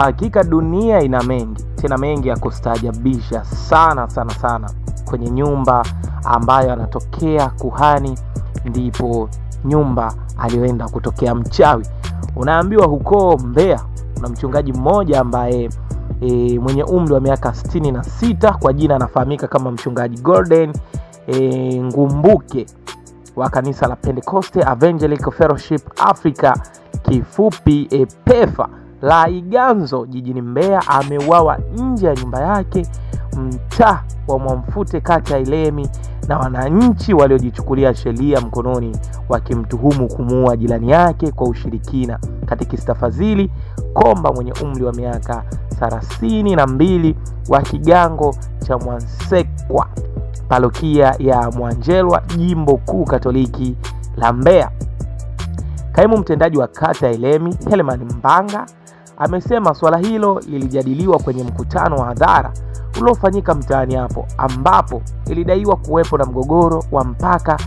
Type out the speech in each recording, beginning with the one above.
Hakika dunia ina mengi, tena mengi ya kustaajabisha sana kwenye nyumba ambayo anatokea kuhani ndipo nyumba aliyoenda kutokea mchawi. Unaambiwa huko Mbeya kuna mchungaji mmoja ambaye mwenye umri wa miaka 66 kwa jina anafahamika kama mchungaji Gordon Ngumbuke wa kanisa la Pentecoste Evangelical Fellowship Africa, kifupi PEFA, la Iganzo jijini Mbeya. Ameuawa nje ya nyumba yake mtaa wa Mwamfute, kata Ilemi, na wananchi waliojichukulia sheria mkononi wakimtuhumu kumuua jirani yake kwa ushirikina. Katekista Fadhili Komba mwenye umri wa miaka 32 wa Kigango cha Mwansekwa, parokia ya Mwanjelwa, jimbo kuu Katoliki la Mbeya. Kaimu mtendaji wa kata Ilemi, Helman Mbanga, amesema swala hilo lilijadiliwa kwenye mkutano wa hadhara uliofanyika mtaani hapo, ambapo ilidaiwa kuwepo na mgogoro wa mpaka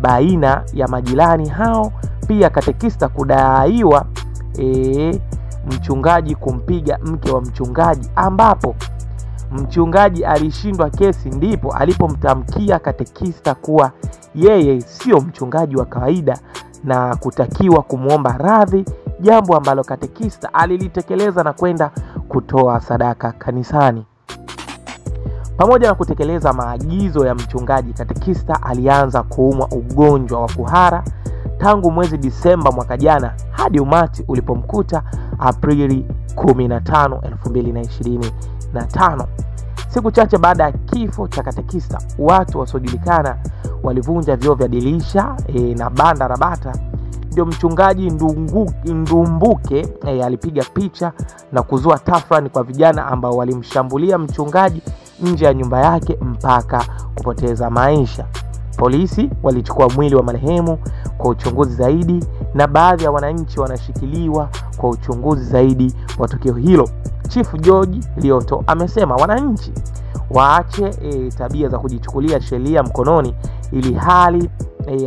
baina ya majirani hao. Pia katekista kudaiwa mchungaji kumpiga mke wa mchungaji, ambapo mchungaji alishindwa kesi, ndipo alipomtamkia katekista kuwa yeye sio mchungaji wa kawaida na kutakiwa kumuomba radhi, jambo ambalo katekista alilitekeleza na kwenda kutoa sadaka kanisani. Pamoja na kutekeleza maagizo ya mchungaji, katekista alianza kuumwa ugonjwa wa kuhara tangu mwezi Disemba mwaka jana hadi umati ulipomkuta Aprili 15, 2025. Siku chache baada ya kifo cha katekista, watu wasiojulikana walivunja vioo vya dirisha na banda la bata. Ndio mchungaji Ndumbuke alipiga picha na kuzua tafrani kwa vijana ambao walimshambulia mchungaji nje ya nyumba yake mpaka kupoteza maisha. Polisi walichukua mwili wa marehemu kwa uchunguzi zaidi, na baadhi ya wananchi wanashikiliwa kwa uchunguzi zaidi wa tukio hilo. Chief George Lioto amesema wananchi waache tabia za kujichukulia sheria mkononi, ili hali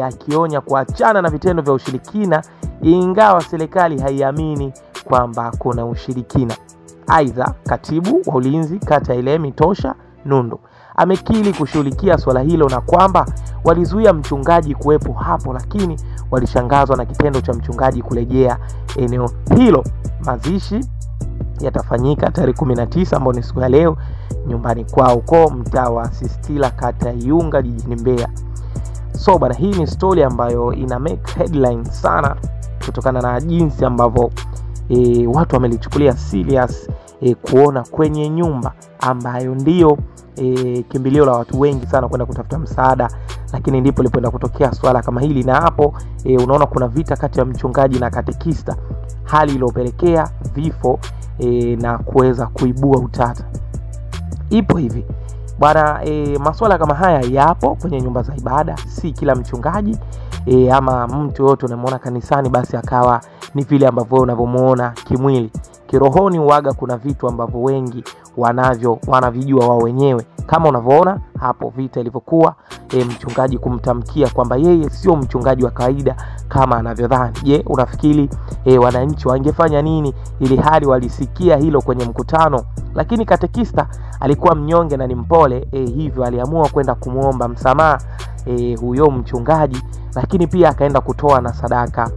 akionya kuachana na vitendo vya ushirikina, ingawa serikali haiamini kwamba kuna ushirikina. Aidha, katibu wa ulinzi kata Ilemi Tosha Nundu amekiri kushughulikia swala hilo na kwamba walizuia mchungaji kuwepo hapo, lakini walishangazwa na kitendo cha mchungaji kurejea eneo hilo. Mazishi yatafanyika tarehe 19 ambayo ni siku ya leo nyumbani kwao huko mtaa wa Sistila, kata Iunga, jijini Mbeya. So bana, hii ni story ambayo ina make headline sana kutokana na jinsi ambavyo watu wamelichukulia serious kuona kwenye nyumba ambayo ndio kimbilio la watu wengi sana kwenda kutafuta msaada, lakini ndipo lipoenda kutokea swala kama hili. Na hapo unaona kuna vita kati ya mchungaji na katekista, hali iliyopelekea vifo na kuweza kuibua utata. Ipo hivi bwana, masuala kama haya yapo kwenye nyumba za ibada. Si kila mchungaji ama mtu yote unamuona kanisani basi akawa ni vile ambavyo unavyomuona kimwili. Kirohoni uaga kuna vitu ambavyo wengi wanavijua wao wenyewe, kama unavyoona hapo vita ilivyokuwa, mchungaji kumtamkia kwamba yeye sio mchungaji wa kawaida kama anavyodhani. Je, unafikiri wananchi wangefanya nini ili hali walisikia hilo kwenye mkutano? Lakini katekista alikuwa mnyonge na ni mpole, hivyo aliamua kwenda kumuomba msamaha huyo mchungaji, lakini pia akaenda kutoa na sadaka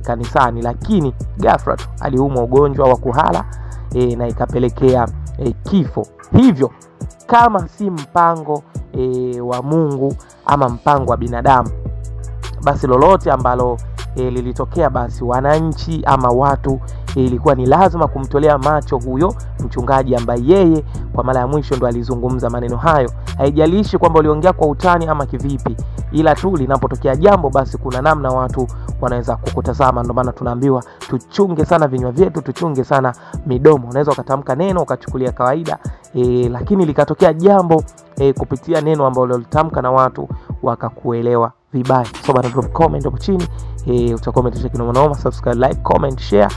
kanisani. Lakini ghafla aliumwa ugonjwa wa kuhara na ikapelekea kifo. Hivyo kama si mpango wa Mungu ama mpango wa binadamu, basi lolote ambalo lilitokea, basi wananchi ama watu ilikuwa ni lazima kumtolea macho huyo mchungaji ambaye yeye kwa mara ya mwisho ndo alizungumza maneno hayo. Haijalishi kwamba uliongea kwa utani ama kivipi, ila tu linapotokea jambo basi kuna namna watu wanaweza kukutazama. Ndio maana tunaambiwa tuchunge sana vinywa vyetu, tuchunge sana midomo. Unaweza ukatamka neno ukachukulia kawaida, lakini likatokea jambo kupitia neno ambalo ulitamka na watu wakakuelewa vibaya. So bana, drop comment hapo chini, utakommentisha kinoma noma, subscribe, like, comment, share.